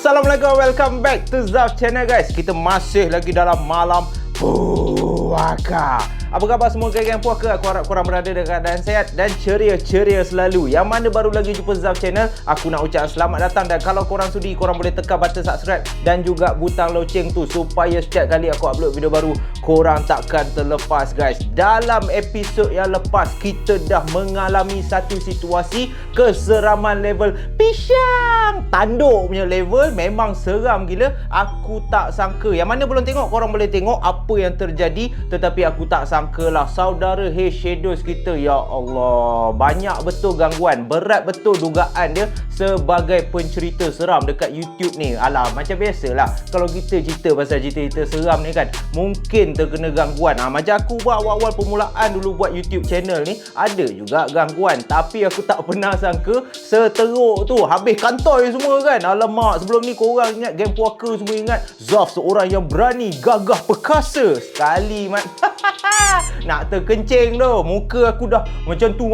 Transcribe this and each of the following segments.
Assalamualaikum, welcome back to Zaf Channel guys. Kita masih lagi dalam malam puaka. Apa khabar semua geng puaka? Aku harap korang berada dalam keadaan sehat dan ceria-ceria selalu. Yang mana baru lagi jumpa Zaf Channel, aku nak ucap selamat datang. Dan kalau korang sudi, korang boleh tekan button subscribe dan juga butang loceng tu, supaya setiap kali aku upload video baru, korang takkan terlepas guys. Dalam episod yang lepas, kita dah mengalami satu situasi keseraman level pisang tanduk punya level. Memang seram gila. Aku tak sangka. Yang mana belum tengok, korang boleh tengok apa yang terjadi. Tetapi aku tak sangka lah saudara Hey Shadows kita, ya Allah, banyak betul gangguan, berat betul dugaan dia sebagai pencerita seram dekat YouTube ni. Alah, macam biasalah kalau kita cerita pasal cerita-cerita seram ni kan, mungkin terkena gangguan. Macam aku buat awal-awal permulaan dulu buat YouTube channel ni, ada juga gangguan. Tapi aku tak pernah sangka seteruk tu, habis kantoi semua kan. Alamak, sebelum ni korang ingat geng puaka semua ingat Zaf seorang yang berani, gagah, perkasa. Sekali mat nak terkencing tu, muka aku dah macam tu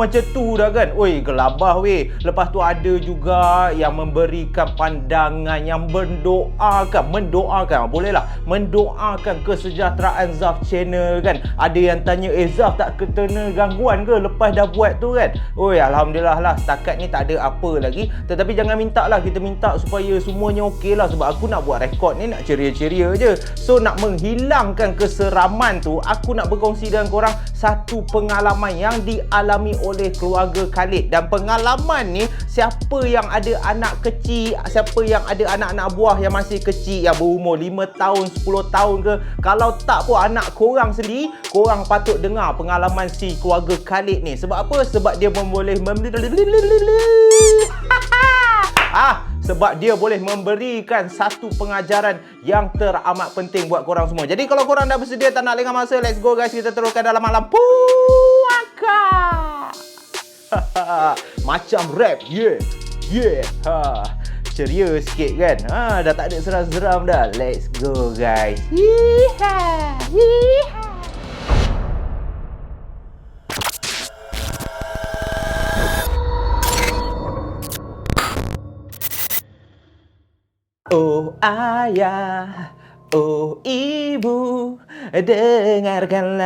dah kan. Oi, gelabah weh. Lepas tu ada juga yang memberikan pandangan, yang mendoakan, bolehlah mendoakan kesejahteraan Zaf Channel kan. Ada yang tanya, Zaf tak kena gangguan ke lepas dah buat tu kan. Oi, alhamdulillah lah, setakat ni tak ada apa lagi. Tetapi jangan minta lah, kita minta supaya semuanya okey lah. Sebab aku nak buat rekod ni nak ceria-ceria je. So nak menghilangkan keseraman tu, aku nak berkongsi dengan korang satu pengalaman yang dialami oleh keluarga Khalid. Dan pengalaman ni, siapa yang ada anak kecil, siapa yang ada anak-anak buah yang masih kecil, yang berumur 5 tahun, 10 tahun ke, kalau tak pun anak korang sendiri, korang patut dengar pengalaman si keluarga Khalid ni. Sebab apa? Sebab dia boleh sebab dia boleh memberikan satu pengajaran yang teramat penting buat korang semua. Jadi kalau korang dah bersedia, tak nak lengah masa, let's go guys, kita teruskan dalam malam puaka. Macam rap, yeah. Ceria sikit kan. Dah tak ada seram-seram dah. Let's go guys. Yeehaw. Oh ayah, oh ibu, dengarkanlah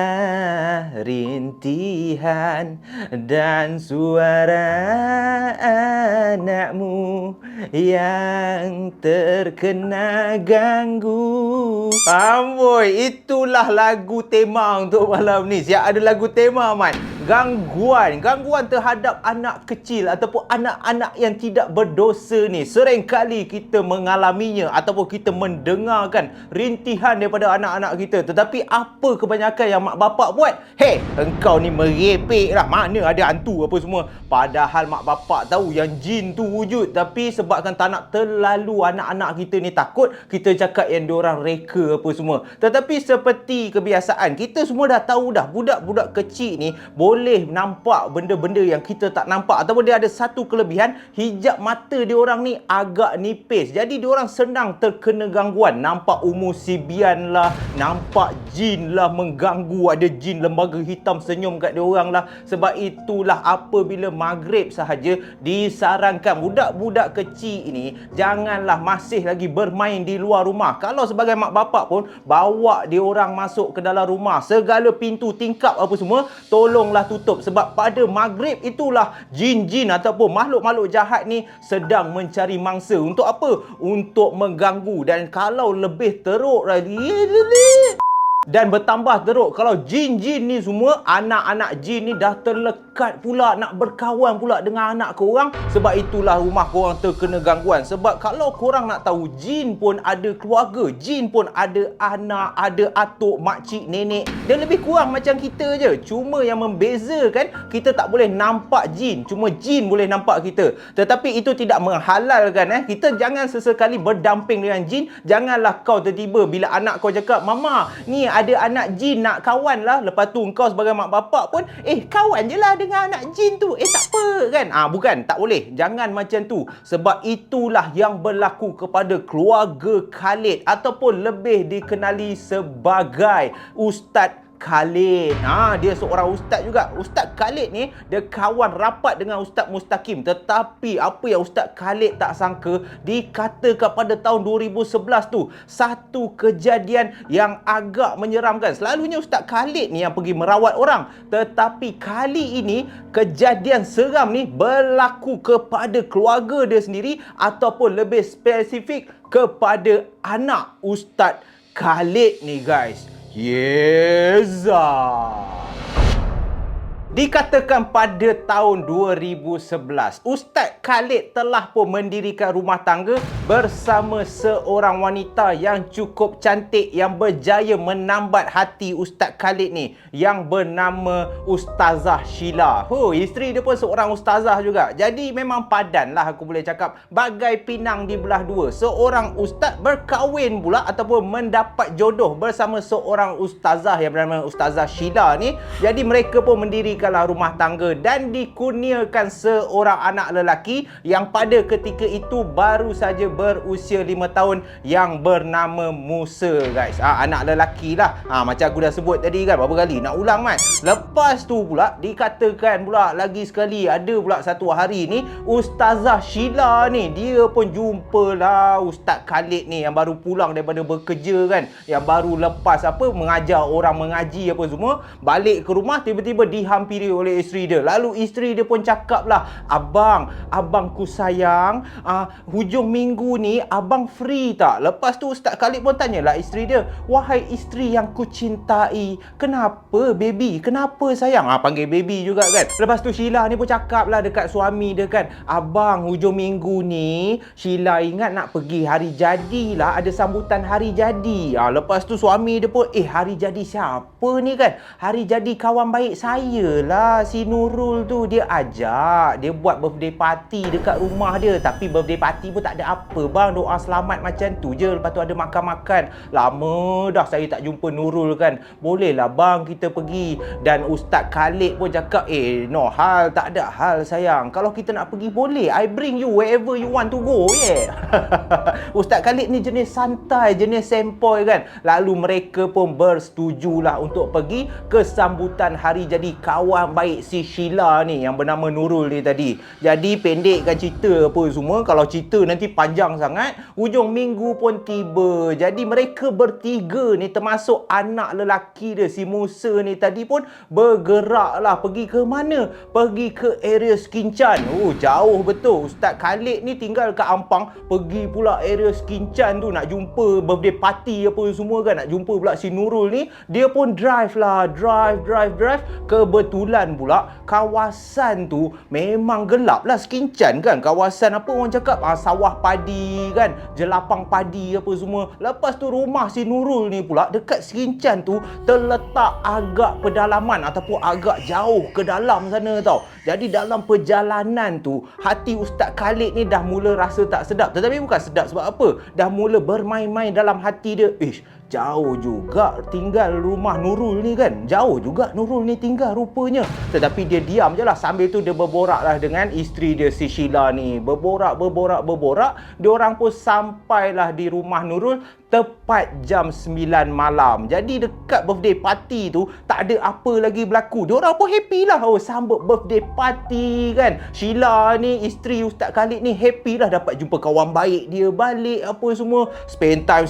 rintihan dan suara anakmu yang terkena ganggu. Amboi, itulah lagu tema untuk malam ni. Siap ada lagu tema man. Gangguan terhadap anak kecil ataupun anak-anak yang tidak berdosa ni, seringkali kita mengalaminya ataupun kita mendengarkan rintihan daripada anak-anak kita. Tetapi apa kebanyakan yang mak bapak buat? Hey, engkau ni merepek lah, mana ada hantu apa semua. Padahal mak bapak tahu yang jin tu wujud, tapi sebabkan tak nak terlalu anak-anak kita ni takut, kita cakap yang diorang reka apa semua. Tetapi seperti kebiasaan, kita semua dah tahu dah, budak-budak kecil ni boleh nampak benda-benda yang kita tak nampak. Ataupun dia ada satu kelebihan, hijab mata diorang ni agak nipis. Jadi diorang senang terkena gangguan. Nampak umusibian lah, nampak jin lah mengganggu, ada jin lembaga hitam senyum kat diorang lah. Sebab itulah apabila maghrib sahaja, disarankan budak-budak kecil ini janganlah masih lagi bermain di luar rumah. Kalau sebagai mak bapak pun, bawa diorang masuk ke dalam rumah, segala pintu, tingkap apa semua, tolonglah tutup. Sebab pada maghrib itulah jin-jin ataupun makhluk-makhluk jahat ni sedang mencari mangsa. Untuk apa? Untuk mengganggu. Dan kalau lebih teruk lagi dan bertambah teruk, kalau jin-jin ni semua, anak-anak jin ni dah terlekat pula, nak berkawan pula dengan anak korang. Sebab itulah rumah korang terkena gangguan. Sebab kalau korang nak tahu, jin pun ada keluarga, jin pun ada anak, ada atuk, makcik, nenek. Dia lebih kurang macam kita je. Cuma yang membezakan, kita tak boleh nampak jin, cuma jin boleh nampak kita. Tetapi itu tidak menghalalkan kita jangan sesekali berdamping dengan jin. Janganlah kau tiba-tiba bila anak kau cakap, "Mama, ni ada anak jin nak kawan lah." Lepas tu kau sebagai mak bapak pun, kawan je lah dengan anak jin tu. Tak apa kan. Bukan, tak boleh. Jangan macam tu. Sebab itulah yang berlaku kepada keluarga Khalid, ataupun lebih dikenali sebagai Ustaz Khalid. Dia seorang ustaz juga. Ustaz Khalid ni dia kawan rapat dengan Ustaz Mustaqim. Tetapi apa yang Ustaz Khalid tak sangka, dikatakan pada tahun 2011 tu satu kejadian yang agak menyeramkan. Selalunya Ustaz Khalid ni yang pergi merawat orang, tetapi kali ini kejadian seram ni berlaku kepada keluarga dia sendiri, ataupun lebih spesifik kepada anak Ustaz Khalid ni guys. Yeza. Dikatakan pada tahun 2011, Ustaz Khalid telah pun mendirikan rumah tangga bersama seorang wanita yang cukup cantik, yang berjaya menambat hati Ustaz Khalid ni, yang bernama Ustazah Sheila. Isteri dia pun seorang ustazah juga. Jadi memang padan lah, aku boleh cakap, bagai pinang di belah dua. Seorang ustaz berkahwin pula ataupun mendapat jodoh bersama seorang ustazah yang bernama Ustazah Sheila ni. Jadi mereka pun mendirikan rumah tangga dan dikurniakan seorang anak lelaki yang pada ketika itu baru saja berusia 5 tahun, yang bernama Musa guys. Anak lelaki lah. Macam aku dah sebut tadi kan, berapa kali nak ulang kan. Lepas tu pula dikatakan pula lagi sekali, ada pula satu hari ni Ustazah Sheila ni dia pun jumpalah Ustaz Khalid ni yang baru pulang daripada bekerja kan, yang baru lepas mengajar orang mengaji apa semua, balik ke rumah tiba-tiba dihampiri oleh isteri dia. Lalu isteri dia pun cakap lah, abangku sayang, hujung minggu ni abang free tak? Lepas tu Ustaz Khalid pun tanyalah isteri dia, wahai isteri yang kucintai, kenapa baby? Kenapa sayang? Panggil baby juga kan. Lepas tu Sheila ni pun cakap lah dekat suami dia kan, abang hujung minggu ni Sheila ingat nak pergi hari jadi lah, ada sambutan hari jadi. Lepas tu suami dia pun, hari jadi siapa ni kan? Hari jadi kawan baik saya lah, si Nurul tu. Dia ajak, dia buat birthday party dekat rumah dia. Tapi birthday party pun tak ada apa bang, doa selamat macam tu je. Lepas tu ada makan-makan. Lama dah saya tak jumpa Nurul kan, bolehlah bang kita pergi. Dan Ustaz Khalid pun cakap, no hal, tak ada hal sayang, kalau kita nak pergi boleh, I bring you wherever you want to go. Ustaz Khalid ni jenis santai, jenis sempoi kan. Lalu mereka pun bersetujulah untuk pergi ke sambutan hari jadi kawan baik si Sheila ni yang bernama Nurul ni tadi. Jadi pendekkan cerita apa semua, kalau cerita nanti panjang sangat, hujung minggu pun tiba. Jadi mereka bertiga ni termasuk anak lelaki dia si Musa ni tadi pun bergeraklah pergi ke mana? Pergi ke area Skincan. Jauh betul. Ustaz Khalid ni tinggal kat Ampang, pergi pula area Skincan tu nak jumpa birthday party apa semua kan, nak jumpa pula si Nurul ni. Dia pun drive. Kebetulan pula kawasan tu memang gelap lah. Skincan kan kawasan apa orang cakap, sawah padi kan, jelapang padi apa semua. Lepas tu rumah si Nurul ni pula dekat Skincan tu terletak agak pedalaman ataupun agak jauh ke dalam sana tau. Jadi dalam perjalanan tu hati Ustaz Khalid ni dah mula rasa tak sedap. Tetapi bukan sedap sebab apa, dah mula bermain-main dalam hati dia. Jauh juga tinggal rumah Nurul ni kan, jauh juga Nurul ni tinggal rupanya. Tetapi dia diam je lah. Sambil tu dia berborak lah dengan isteri dia si Sheila ni. Berborak. Diorang pun sampailah di rumah Nurul tepat jam 9 malam. Jadi dekat birthday party tu tak ada apa lagi berlaku. Diorang pun happy lah, sambut birthday party kan. Sheila ni, isteri Ustaz Khalid ni happy lah dapat jumpa kawan baik dia balik apa semua. Spend time.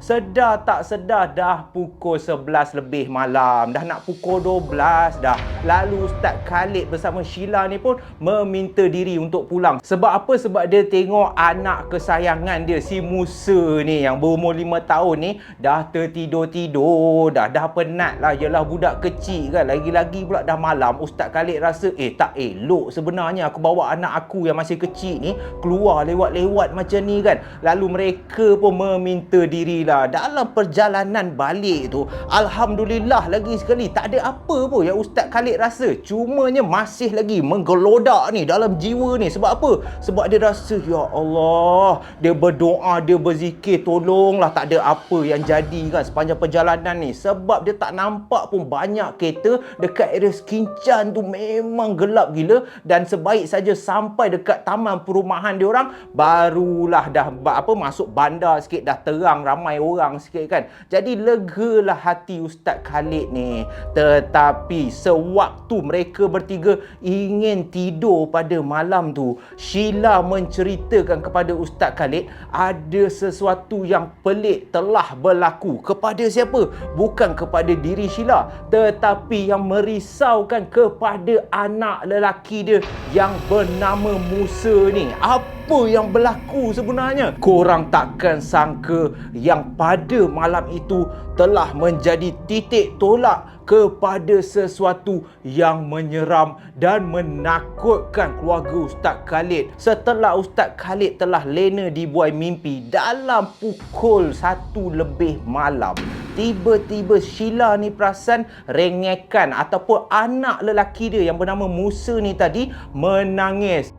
Sedar tak sedar dah pukul 11 lebih malam, dah nak pukul 12 dah. Lalu Ustaz Khalid bersama Sheila ni pun meminta diri untuk pulang. Sebab apa? Sebab dia tengok anak kesayangan dia si Musa ni yang berumur 5 tahun ni dah tertidur-tidur dah penat lah. Yelah budak kecil kan, lagi-lagi pula dah malam. Ustaz Khalid rasa tak elok sebenarnya aku bawa anak aku yang masih kecil ni keluar lewat-lewat macam ni kan. Lalu mereka pun meminta dirilah. Dalam perjalanan balik tu, alhamdulillah lagi sekali tak ada apa pun yang Ustaz Khalid rasa. Cumanya masih lagi menggelodak ni dalam jiwa ni. Sebab apa? Sebab dia rasa, ya Allah, dia berdoa, dia berzikir, tolonglah tak ada apa yang jadi kan sepanjang perjalanan ni. Sebab dia tak nampak pun banyak kereta dekat area Skincan tu, memang gelap gila. Dan sebaik saja sampai dekat taman perumahan diorang, barulah dah masuk bandar sikit, dah terang ramai orang sikit kan. Jadi legalah hati Ustaz Khalid ni. Tetapi sewaktu mereka bertiga ingin tidur pada malam tu, Sheila menceritakan kepada Ustaz Khalid ada sesuatu yang pelik telah berlaku. Kepada siapa? Bukan kepada diri Sheila, tetapi yang merisaukan kepada anak lelaki dia yang bernama Musa ni. Apa yang berlaku sebenarnya? Korang takkan sangka yang pada malam itu telah menjadi titik tolak kepada sesuatu yang menyeram dan menakutkan keluarga Ustaz Khalid. Setelah Ustaz Khalid telah lena dibuai mimpi dalam pukul 1 lebih malam, tiba-tiba Sheila ni perasan rengekan ataupun anak lelaki dia yang bernama Musa ni tadi menangis.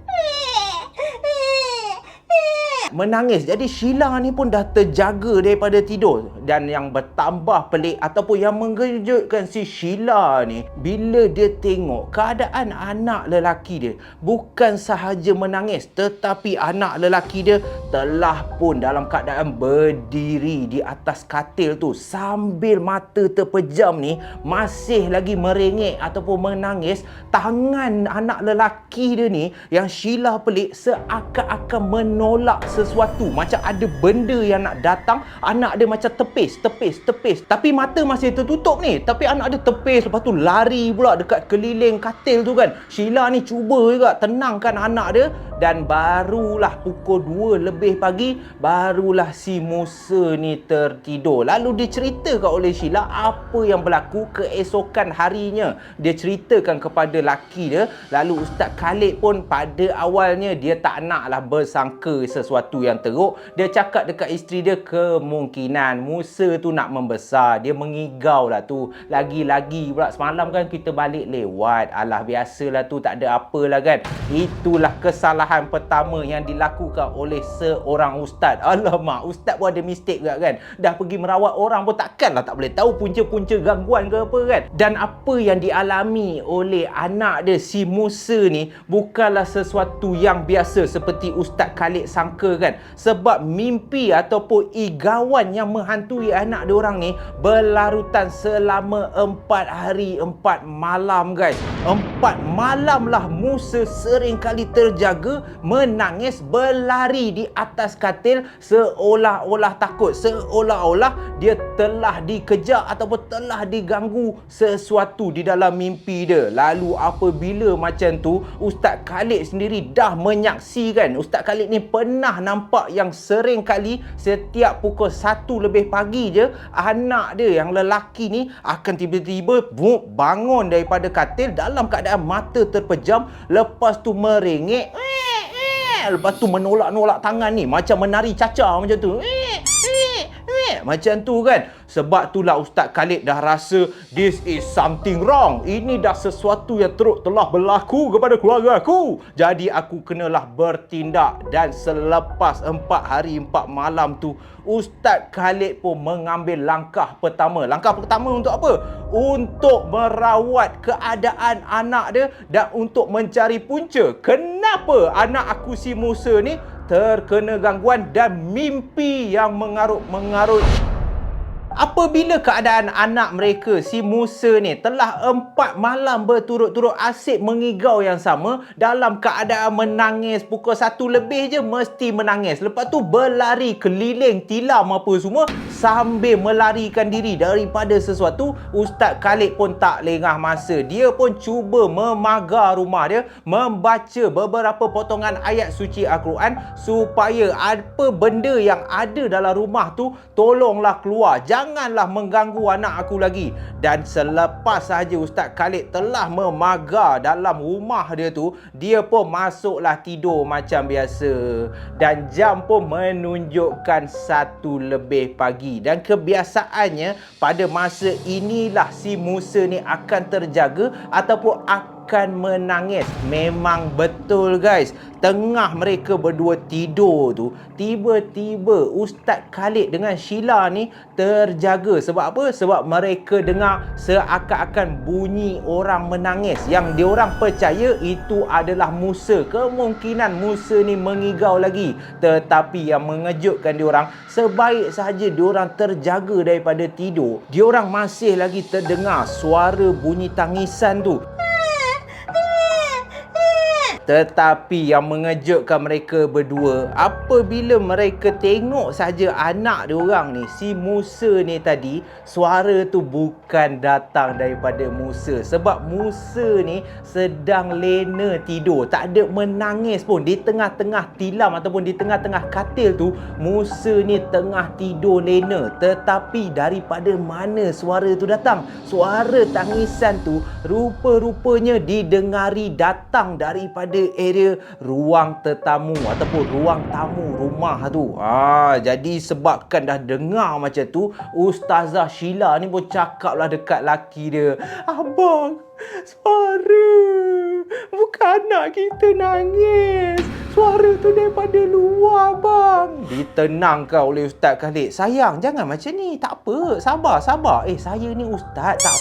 Jadi Sheila ni pun dah terjaga daripada tidur. Dan yang bertambah pelik ataupun yang mengejutkan si Sheila ni, bila dia tengok keadaan anak lelaki dia bukan sahaja menangis, tetapi anak lelaki dia telah pun dalam keadaan berdiri di atas katil tu sambil mata terpejam ni masih lagi merengek ataupun menangis. Tangan anak lelaki dia ni yang Sheila pelik seakan-akan menolak sesuatu, macam ada benda yang nak datang. Anak dia macam tepis, tapi mata masih tertutup ni, tapi anak dia tepis, lepas tu lari pula dekat keliling katil tu kan. Sheila ni cuba juga tenangkan anak dia, dan barulah pukul 2 lebih pagi barulah si Musa ni tertidur. Lalu diceritakan oleh Sheila apa yang berlaku keesokan harinya. Dia ceritakan kepada laki dia. Lalu Ustaz Khalid pun pada awalnya dia tak naklah bersangka sesuatu yang teruk. Dia cakap dekat isteri dia kemungkinan Musa tu nak membesar. Dia mengigau lah tu. Lagi-lagi pula semalam kan kita balik lewat. Alah biasalah tu, tak ada apalah kan. Itulah kesalahan pertama yang dilakukan oleh seorang ustaz. Alamak, ustaz pun ada mistake juga kan. Dah pergi merawat orang pun takkanlah tak boleh tahu punca-punca gangguan ke apa kan. Dan apa yang dialami oleh anak dia si Musa ni bukanlah sesuatu yang biasa seperti Ustaz Khalid sangka kan. Sebab mimpi ataupun igauan yang menghantui anak dia orang ni berlarutan selama 4 hari 4 malam guys. 4 malam lah Musa sering kali terjaga, menangis, berlari di atas katil seolah-olah takut, seolah-olah dia telah dikejar ataupun telah diganggu sesuatu di dalam mimpi dia. Lalu apabila macam tu, Ustaz Khalid sendiri dah menyaksikan. Ustaz Khalid ni pernah nampak yang sering kali setiap pukul 1 lebih pagi je, anak dia yang lelaki ni akan tiba-tiba bangun daripada katil dalam keadaan mata terpejam, lepas tu merengek, lepas tu menolak-nolak tangan ni macam menari caca macam tu. Macam tu kan. Sebab itulah Ustaz Khalid dah rasa this is something wrong. Ini dah sesuatu yang teruk telah berlaku kepada keluarga aku. Jadi aku kenalah bertindak. Dan selepas 4 hari 4 malam tu, Ustaz Khalid pun mengambil langkah pertama. Langkah pertama untuk apa? Untuk merawat keadaan anak dia dan untuk mencari punca kenapa anak aku si Musa ni terkena gangguan dan mimpi yang mengarut-mengarut. Apabila keadaan anak mereka si Musa ni telah 4 malam berturut-turut asyik mengigau yang sama, dalam keadaan menangis, pukul 1 lebih je mesti menangis, lepas tu berlari keliling tilam apa semua sambil melarikan diri daripada sesuatu, Ustaz Khalid pun tak lengah masa. Dia pun cuba memagar rumah dia, membaca beberapa potongan ayat suci Al-Quran supaya apa benda yang ada dalam rumah tu tolonglah keluar. Janganlah mengganggu anak aku lagi. Dan selepas sahaja Ustaz Khalid telah memagar dalam rumah dia tu, dia pun masuklah tidur macam biasa. Dan jam pun menunjukkan 1 lebih pagi. Dan kebiasaannya pada masa inilah si Musa ni akan terjaga ataupun bukan menangis. Memang betul guys. Tengah mereka berdua tidur tu, tiba-tiba Ustaz Khalid dengan Sheila ni terjaga. Sebab apa? Sebab mereka dengar seakan-akan bunyi orang menangis. Yang diorang percaya itu adalah Musa. Kemungkinan Musa ni mengigau lagi. Tetapi yang mengejutkan diorang, sebaik sahaja diorang terjaga daripada tidur, diorang masih lagi terdengar suara bunyi tangisan tu. Tetapi yang mengejutkan mereka berdua, apabila mereka tengok saja anak diorang ni, si Musa ni tadi, suara tu bukan datang daripada Musa. Sebab Musa ni sedang lena tidur, tak ada menangis pun. Di tengah-tengah tilam ataupun di tengah-tengah katil tu, Musa ni tengah tidur lena. Tetapi daripada mana suara tu datang? Suara tangisan tu rupa-rupanya didengari datang daripada area ruang tetamu ataupun ruang tamu rumah tu. Jadi sebabkan dah dengar macam tu, Ustazah Sheila ni pun cakaplah dekat laki dia, "Abang, suara bukan anak kita nangis. Suara tu daripada luar, bang." Ditenangkan oleh Ustaz Khalid. "Sayang, jangan macam ni. Tak apa. Sabar. Saya ni Ustaz. Tak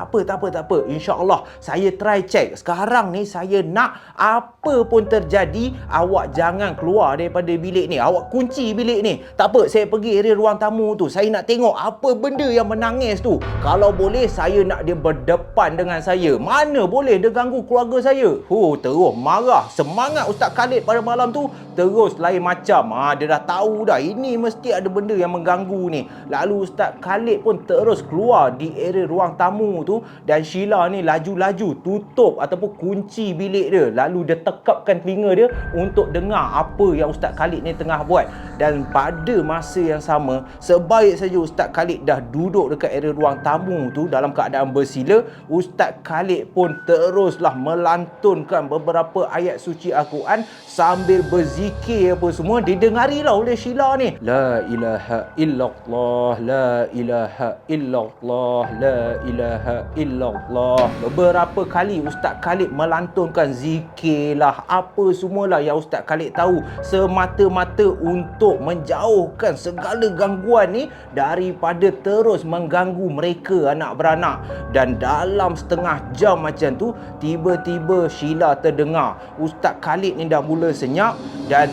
apa. InsyaAllah saya try check. Sekarang ni saya nak apa pun terjadi, awak jangan keluar daripada bilik ni. Awak kunci bilik ni. Tak apa, saya pergi area ruang tamu tu. Saya nak tengok apa benda yang menangis tu. Kalau boleh, saya nak dia berdepan dengan saya. Mana boleh dia ganggu keluarga saya." Terus marah. Semangat Ustaz Khalid pada malam tu terus lain macam. Dia dah tahu dah ini mesti ada benda yang mengganggu ni. Lalu Ustaz Khalid pun terus keluar di area ruang tamu tu, dan Sheila ni laju-laju tutup ataupun kunci bilik dia. Lalu dia tekapkan telinga dia untuk dengar apa yang Ustaz Khalid ni tengah buat. Dan pada masa yang sama, sebaik saja Ustaz Khalid dah duduk dekat area ruang tamu tu dalam keadaan bersila, Ustaz Khalid pun teruslah melantunkan beberapa ayat suci Al-Quran sambil berzikir apa semua. Didengarilah oleh Sheila ni. La ilaha illallah, la ilaha illallah, la ilaha illallah. Beberapa kali Ustaz Khalid melantunkan zikir lah, apa semualah yang Ustaz Khalid tahu, semata-mata untuk menjauhkan segala gangguan ni daripada terus mengganggu mereka anak beranak. Dan dalam setengah jam macam tu, tiba-tiba Sheila terdengar Ustaz Khalid ni dah mula senyap, dan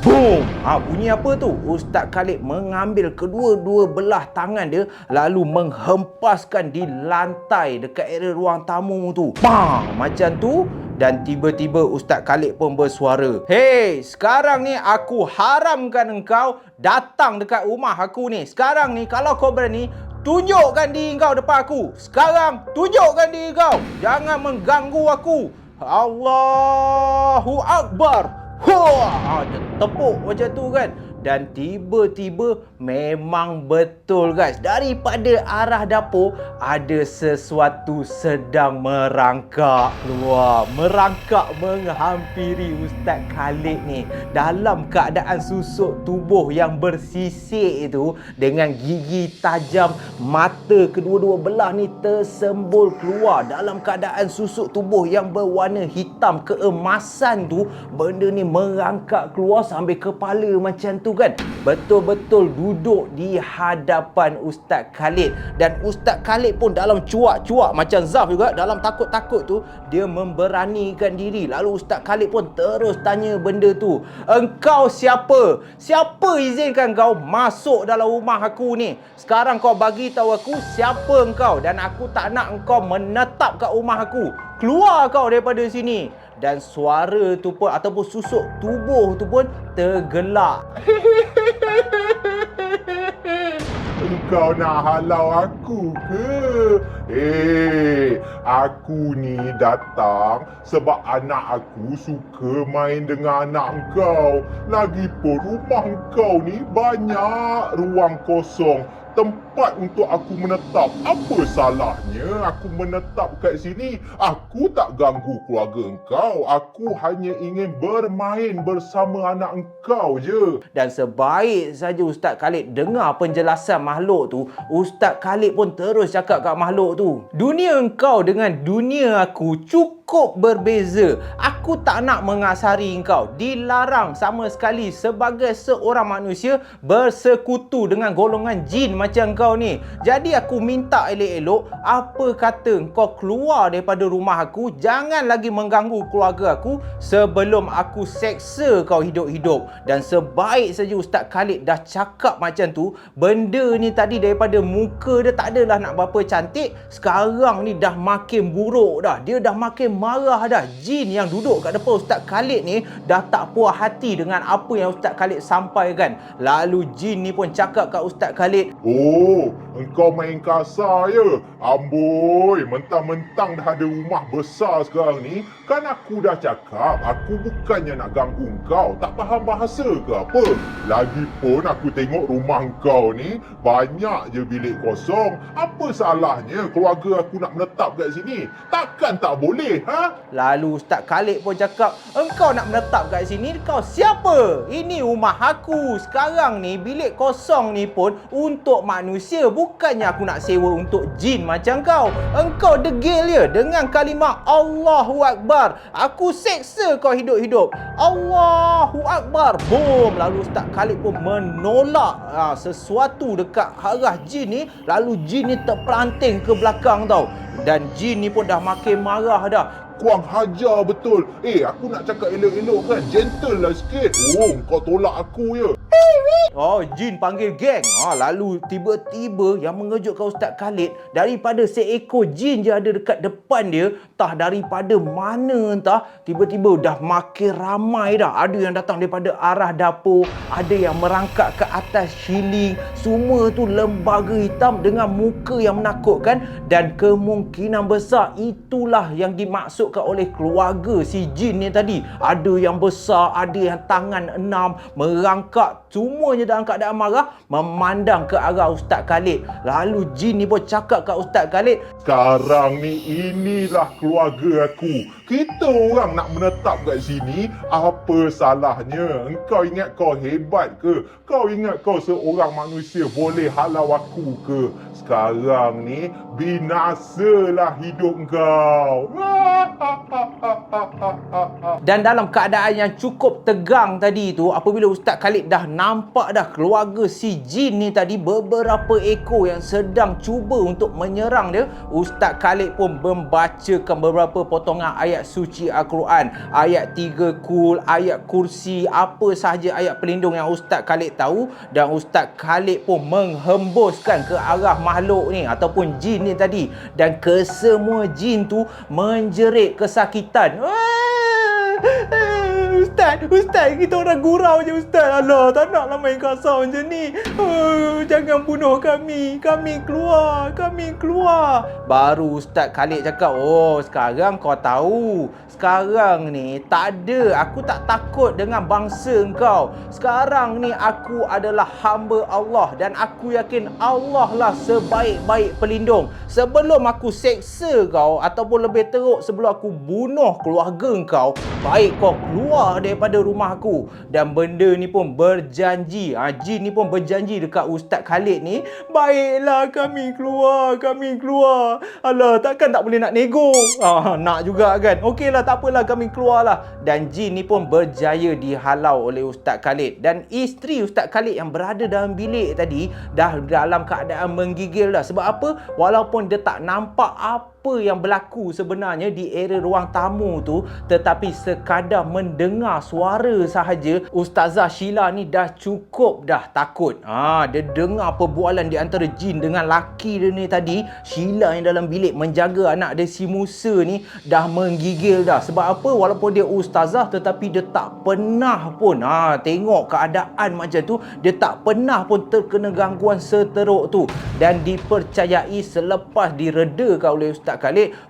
boom! Bunyi apa tu? Ustaz Khalid mengambil kedua-dua belah tangan dia, lalu menghempaskan di lantai dekat area ruang tamu tu. Bang! Macam tu. Dan tiba-tiba Ustaz Khalid pun bersuara, "Hei, sekarang ni aku haramkan engkau datang dekat rumah aku ni. Sekarang ni kalau kau berani, tunjukkan diri kau depan aku. Sekarang tunjukkan diri kau. Jangan mengganggu aku." Allahu Akbar. Dia tepuk macam tu kan. Dan tiba-tiba memang betul guys, daripada arah dapur ada sesuatu sedang merangkak keluar. Merangkak menghampiri Ustaz Khalid ni dalam keadaan susuk tubuh yang bersisik itu, dengan gigi tajam, mata kedua-dua belah ni tersembul keluar dalam keadaan susuk tubuh yang berwarna hitam keemasan tu. Benda ni merangkak keluar sambil kepala macam tu kan. Betul-betul duduk di hadapan Ustaz Khalid. Dan Ustaz Khalid pun dalam cuak-cuak macam Zaf juga, dalam takut-takut tu dia memberanikan diri. Lalu Ustaz Khalid pun terus tanya benda tu, "Engkau siapa? Siapa izinkan kau masuk dalam rumah aku ni? Sekarang kau bagi tahu aku siapa engkau, dan aku tak nak engkau menetap kat rumah aku. Keluar kau daripada sini." Dan suara tu pun ataupun susuk tubuh tu pun tergelak. Engkau nak halau aku ke? Aku ni datang sebab anak aku suka main dengan anak engkau. Lagipun rumah engkau ni banyak ruang kosong, tempat untuk aku menetap. Apa salahnya aku menetap kat sini? Aku tak ganggu keluarga engkau. Aku hanya ingin bermain bersama anak engkau je. Dan sebaik saja Ustaz Khalid dengar penjelasan makhluk tu, Ustaz Khalid pun terus cakap kat makhluk tu, "Dunia engkau dengan dunia aku cukup cukup berbeza. Aku tak nak mengasari engkau. Dilarang sama sekali sebagai seorang manusia bersekutu dengan golongan jin macam kau ni. Jadi aku minta elok-elok, apa kata kau keluar daripada rumah aku, jangan lagi mengganggu keluarga aku sebelum aku seksa kau hidup-hidup. Dan sebaik saja Ustaz Khalid dah cakap macam tu, benda ni tadi daripada muka dia tak adalah nak berapa cantik, sekarang ni dah makin buruk dah. Dia dah makin marah dah. Jin yang duduk kat depan Ustaz Khalid ni dah tak puas hati dengan apa yang Ustaz Khalid sampaikan. Lalu jin ni pun cakap kat Ustaz Khalid, Oh, engkau main kasar ya? Amboi, mentang-mentang dah ada rumah besar sekarang ni, kan aku dah cakap aku bukannya nak ganggu engkau, tak faham bahasa ke apa? Lagipun aku tengok rumah engkau ni banyak je bilik kosong. Apa salahnya keluarga aku nak menetap kat sini? Takkan tak boleh, ha? Lalu Ustaz Khalid pun cakap, engkau nak menetap kat sini, kau siapa? Ini rumah aku. Sekarang ni bilik kosong ni pun untuk manusia, bukannya aku nak sewa untuk jin macam kau. Engkau degil ya dengan kalimah Allahu Akbar. Aku seksa kau hidup-hidup. Allahu Akbar. Boom. Lalu Ustaz Khalid pun menolak sesuatu dekat arah jin ni. Lalu jin ni terpelanting ke belakang tau. Dan jin ni pun dah makin marah dah. Kuang hajar betul. Aku nak cakap elok-elok kan. Gentle lah sikit. Oh, kau tolak aku ya. Oh, jin panggil geng. Lalu tiba-tiba yang mengejutkan Ustaz Khalid, daripada seekor jin je ada dekat depan dia, entah daripada mana entah, tiba-tiba dah makin ramai dah. Ada yang datang daripada arah dapur, ada yang merangkak ke atas shilling. Semua tu lembaga hitam dengan muka yang menakutkan, dan kemungkinan besar itulah yang dimaksudkan oleh keluarga si jin ni tadi. Ada yang besar, ada yang tangan 6, merangkak, semuanya dalam keadaan marah, memandang ke arah Ustaz Khalid. Lalu jin ni pun cakap kat Ustaz Khalid, sekarang ni inilah keluarga aku. Kita orang nak menetap kat sini, apa salahnya? Engkau ingat kau hebat ke? Kau ingat kau seorang manusia boleh halau aku ke? Sekarang ni binasalah hidup kau. dan dalam keadaan yang cukup tegang tadi tu, apabila Ustaz Khalid dah nampak dah keluarga si jin ni tadi, beberapa ekor yang sedang cuba untuk menyerang dia, Ustaz Khalid pun membacakan beberapa potongan ayat suci Al-Quran, ayat 3 kul, ayat kursi, apa sahaja ayat pelindung yang Ustaz Khalid tahu, dan Ustaz Khalid pun menghembuskan ke arah makhluk ni ataupun jin ni tadi, dan kesemua jin tu menjerit kesakitan. Ustaz, kita orang gurau je Ustaz. Alah, tak naklah main kasar macam ni. Jangan bunuh kami. Kami keluar. Baru Ustaz Khalid cakap, oh, sekarang kau tahu. Sekarang ni tak ada. Aku tak takut dengan bangsa engkau. Sekarang ni aku adalah hamba Allah, dan aku yakin Allah lah sebaik-baik pelindung. Sebelum aku seksa kau, ataupun lebih teruk, sebelum aku bunuh keluarga engkau, baik kau keluar daripada rumah aku. Dan benda ni pun berjanji, jin ni pun berjanji dekat Ustaz Khalid ni, baiklah kami keluar. Alah, takkan tak boleh nak nego? Nak juga kan? Okeylah, tak apalah, kami keluarlah. Dan jin ni pun berjaya dihalau oleh Ustaz Khalid. Dan isteri Ustaz Khalid yang berada dalam bilik tadi dah dalam keadaan menggigil dah. Sebab apa? Walaupun dia tak nampak apa yang berlaku sebenarnya di area ruang tamu tu, tetapi sekadar mendengar suara sahaja, Ustazah Sheila ni dah cukup dah takut. Dia dengar perbualan di antara jin dengan laki dia ni tadi. Sheila yang dalam bilik menjaga anak dia si Musa ni dah menggigil dah. Sebab apa? Walaupun dia ustazah, tetapi dia tak pernah pun tengok keadaan macam tu. Dia tak pernah pun terkena gangguan seteruk tu. Dan dipercayai selepas diredakan oleh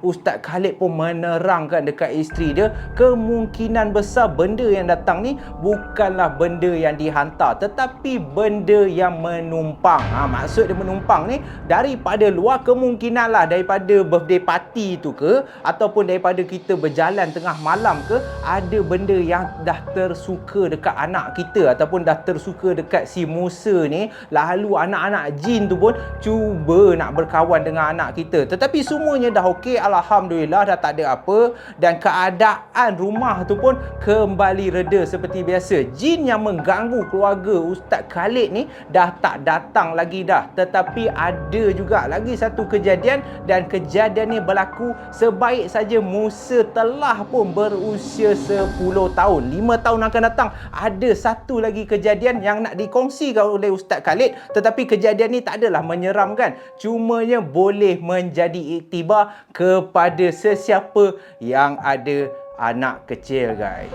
Ustaz Khalid pun menerangkan dekat isteri dia, kemungkinan besar benda yang datang ni bukanlah benda yang dihantar, tetapi benda yang menumpang. Maksud dia menumpang ni daripada luar, kemungkinan lah daripada birthday party tu ke, ataupun daripada kita berjalan tengah malam ke, ada benda yang dah tersuka dekat anak kita, ataupun dah tersuka dekat si Musa ni. Lalu anak-anak jin tu pun cuba nak berkawan dengan anak kita, tetapi semuanya semuanya dah okey, alhamdulillah, dah tak ada apa, dan keadaan rumah tu pun kembali reda seperti biasa. Jin yang mengganggu keluarga Ustaz Khalid ni dah tak datang lagi dah. Tetapi ada juga lagi satu kejadian, dan kejadian ni berlaku sebaik saja Musa telah pun berusia 10 tahun. 5 tahun akan datang ada satu lagi kejadian yang nak dikongsikan oleh Ustaz Khalid, tetapi kejadian ni tak adalah menyeramkan, cumanya boleh menjadi iktibar kepada sesiapa yang ada anak kecil, guys.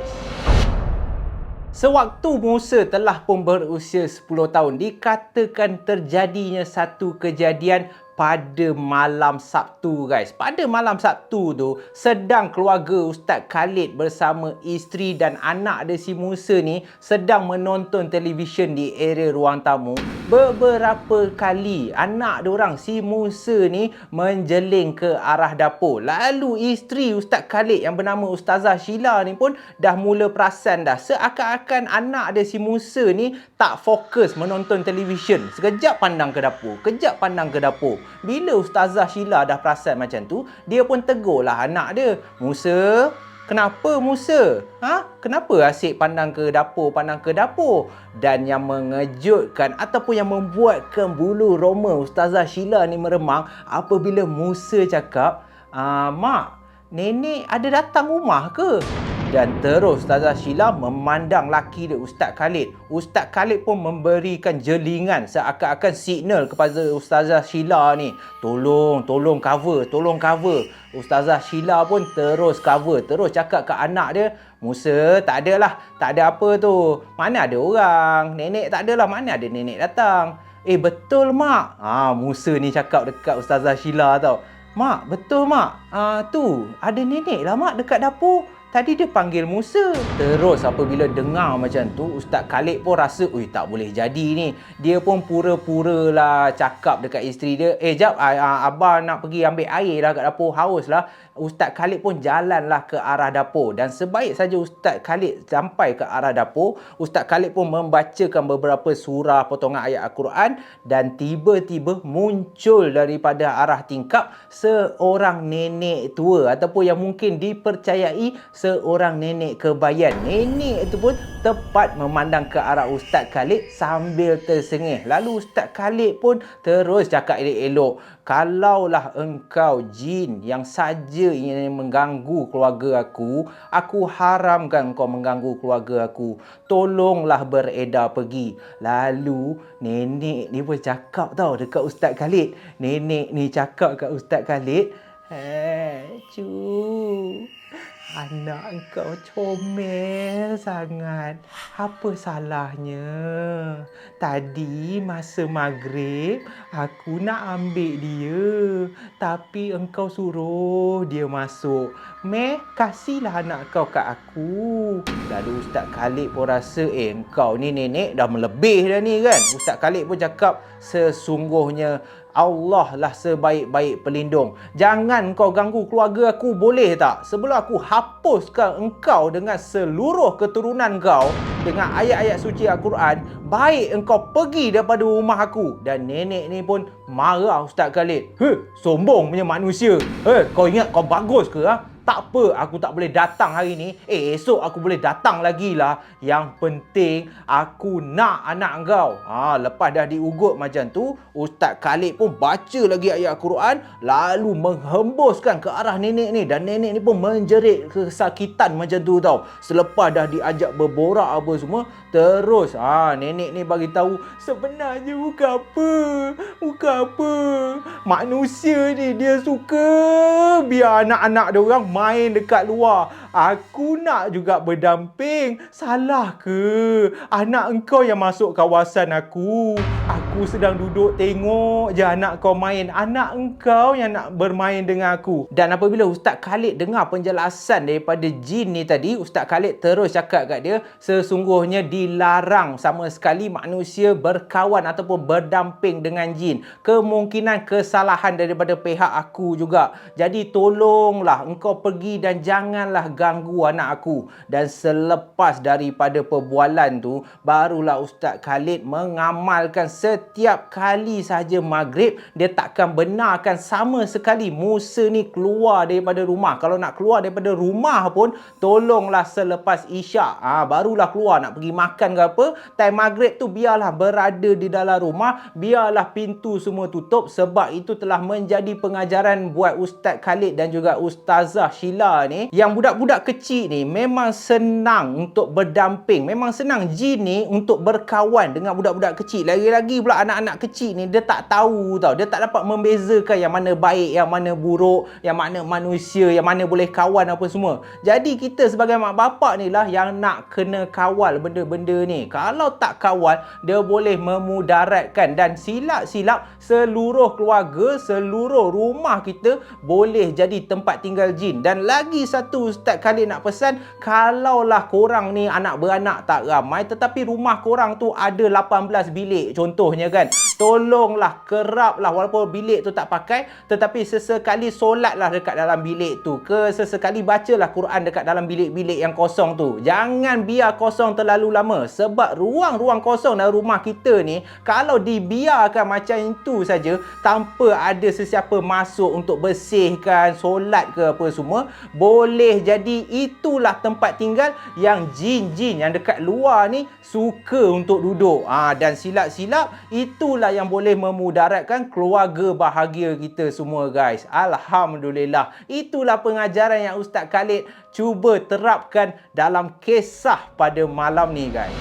Sewaktu Musa telah pun berusia 10 tahun, dikatakan terjadinya satu kejadian pada malam Sabtu, guys. Pada malam Sabtu tu, sedang keluarga Ustaz Khalid bersama isteri dan anak dia si Musa ni sedang menonton televisyen di area ruang tamu. Beberapa kali anak diorang si Musa ni menjeling ke arah dapur. Lalu isteri Ustaz Khalid yang bernama Ustazah Sheila ni pun dah mula perasan dah, seakan-akan anak dia si Musa ni tak fokus menonton televisyen. Sekejap pandang ke dapur, kejap pandang ke dapur. Bila Ustazah Sheila dah perasan macam tu, dia pun tegurlah anak dia. Musa, kenapa Musa? Kenapa asyik pandang ke dapur, pandang ke dapur? Dan yang mengejutkan ataupun yang membuatkan bulu roma Ustazah Sheila ni meremang apabila Musa cakap, Mak, nenek ada datang rumah ke? Dan terus Ustazah Sheila memandang laki dia Ustaz Khalid. Ustaz Khalid pun memberikan jelingan seakan-akan signal kepada Ustazah Sheila ni. Tolong cover, tolong cover. Ustazah Sheila pun terus cover, terus cakap ke anak dia, Musa, tak adalah, tak ada apa tu. Mana ada orang? Nenek tak adalah, mana ada nenek datang. Betul mak. Musa ni cakap dekat Ustazah Sheila tau. Mak, betul mak. Tu, ada nenek lah mak dekat dapur. Tadi dia panggil Musa. Terus apabila dengar macam tu, Ustaz Khalid pun rasa, tak boleh jadi ni. Dia pun pura-pura lah cakap dekat isteri dia, jap, abang nak pergi ambil air lah kat dapur, haus lah. Ustaz Khalid pun jalanlah ke arah dapur. Dan sebaik saja Ustaz Khalid sampai ke arah dapur, Ustaz Khalid pun membacakan beberapa surah potongan ayat Al-Quran, dan tiba-tiba muncul daripada arah tingkap seorang nenek tua ataupun yang mungkin dipercayai seorang nenek kebayan. Nenek itu pun tepat memandang ke arah Ustaz Khalid sambil tersengih. Lalu Ustaz Khalid pun terus cakap elok-elok, kalaulah engkau jin yang saja ingin mengganggu keluarga aku haramkan kau mengganggu keluarga aku. Tolonglah beredar pergi. Lalu nenek ni pun cakap tau dekat Ustaz Khalid. Nenek ni cakap kat Ustaz Khalid, cu, anak engkau comel sangat. Apa salahnya? Tadi masa maghrib aku nak ambil dia, tapi engkau suruh dia masuk. Kasihlah anak kau kat aku. Lalu Ustaz Khalid pun rasa, engkau ni nenek dah melebih dah ni kan. Ustaz Khalid pun cakap, sesungguhnya Allah lah sebaik-baik pelindung. Jangan kau ganggu keluarga aku, boleh tak? Sebelum aku hapuskan engkau dengan seluruh keturunan kau dengan ayat-ayat suci Al-Quran, baik engkau pergi daripada rumah aku. Dan nenek ni pun marah Ustaz Khalid. Sombong punya manusia. Kau ingat kau bagus ke? Tak apa, aku tak boleh datang hari ni. Esok aku boleh datang lagi lah. Yang penting aku nak anak kau. Lepas dah diugut macam tu, Ustaz Khalid pun baca lagi ayat Al-Quran, lalu menghembuskan ke arah nenek ni. Dan nenek ni pun menjerit kesakitan macam tu tau. Selepas dah diajak berborak apa semua, terus nenek ni bagi tahu, sebenarnya bukan apa. Manusia ni dia suka biar anak-anak dia orang main dekat luar. Aku nak juga berdamping. Salah ke? Anak engkau yang masuk kawasan aku. Aku sedang duduk tengok je anak kau main. Anak engkau yang nak bermain dengan aku. Dan apabila Ustaz Khalid dengar penjelasan daripada jin ni tadi, Ustaz Khalid terus cakap kat dia, sesungguhnya dilarang sama sekali manusia berkawan ataupun berdamping dengan jin. Kemungkinan kesalahan daripada pihak aku juga. Jadi tolonglah engkau pergi dan janganlah ganggu anak aku. Dan selepas daripada perbualan tu, barulah Ustaz Khalid mengamalkan setiap kali sahaja maghrib, dia takkan benarkan sama sekali Musa ni keluar daripada rumah. Kalau nak keluar daripada rumah pun, tolonglah selepas isyak. Barulah keluar nak pergi makan ke apa. Time maghrib tu biarlah berada di dalam rumah, biarlah pintu semua tutup, sebab itu telah menjadi pengajaran buat Ustaz Khalid dan juga Ustazah Sheila ni, yang budak-budak kecil ni memang senang untuk berdamping, memang senang jin ni untuk berkawan dengan budak-budak kecil. Lagi-lagi pula anak-anak kecil ni, dia tak tahu tau, dia tak dapat membezakan yang mana baik, yang mana buruk, yang mana manusia, yang mana boleh kawan apa semua. Jadi kita sebagai mak bapak ni lah yang nak kena kawal benda-benda ni. Kalau tak kawal, dia boleh memudaratkan, dan silap-silap seluruh keluarga, seluruh rumah kita boleh jadi tempat tinggal jin. Dan lagi satu Ustaz Khalid nak pesan, kalaulah korang ni anak beranak tak ramai, tetapi rumah korang tu ada 18 bilik contohnya kan, tolonglah keraplah, walaupun bilik tu tak pakai, tetapi sesekali solatlah dekat dalam bilik tu, ke sesekali bacalah Quran dekat dalam bilik-bilik yang kosong tu. Jangan biar kosong terlalu lama, sebab ruang-ruang kosong dalam rumah kita ni, kalau dibiarkan macam itu saja tanpa ada sesiapa masuk untuk bersihkan, solat ke apa semua, boleh jadi itulah tempat tinggal yang jin-jin yang dekat luar ni suka untuk duduk. Dan silap-silap itulah yang boleh memudaratkan keluarga bahagia kita semua guys. Alhamdulillah. Itulah pengajaran yang Ustaz Khalid cuba terapkan dalam kisah pada malam ni guys.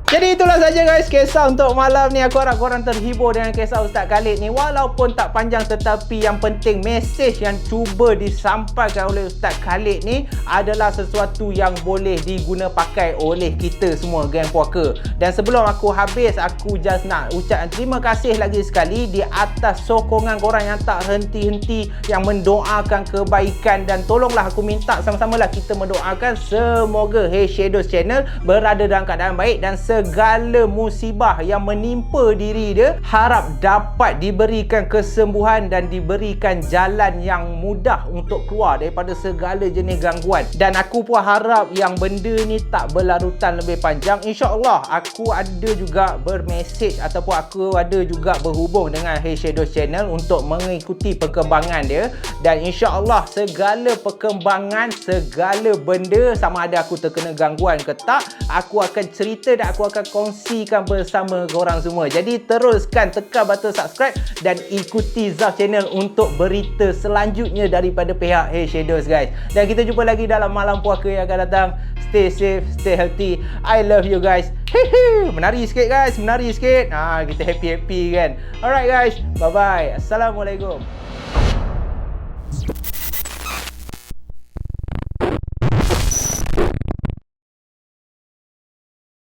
Jadi itulah saja guys kisah untuk malam ni. Aku harap korang terhibur dengan kisah Ustaz Khalid ni. Walaupun tak panjang, tetapi yang penting mesej yang cuba disampaikan oleh Ustaz Khalid ni adalah sesuatu yang boleh diguna pakai oleh kita semua geng puaka. Dan sebelum aku habis, aku just nak ucapkan terima kasih lagi sekali di atas sokongan korang yang tak henti-henti, yang mendoakan kebaikan. Dan tolonglah aku minta sama-samalah kita mendoakan semoga Hey Shadows Channel berada dalam keadaan baik, dan segala musibah yang menimpa diri dia harap dapat diberikan kesembuhan dan diberikan jalan yang mudah untuk keluar daripada segala jenis gangguan. Dan aku pun harap yang benda ni tak berlarutan lebih panjang. InsyaAllah aku ada juga bermesej ataupun aku ada juga berhubung dengan Hey Shadows Channel untuk mengikuti perkembangan dia. Dan insyaAllah segala perkembangan, segala benda, sama ada aku terkena gangguan ke tak, aku akan cerita dan aku akan kongsikan bersama korang semua. Jadi teruskan tekan button subscribe dan ikuti Zaf Channel untuk berita selanjutnya daripada pihak Hey Shadows guys. Dan kita jumpa lagi dalam malam puaka yang akan datang. Stay safe, stay healthy. I love you guys. Hihi, menari sikit guys, menari sikit. Kita happy-happy kan. Alright guys, bye-bye. Assalamualaikum.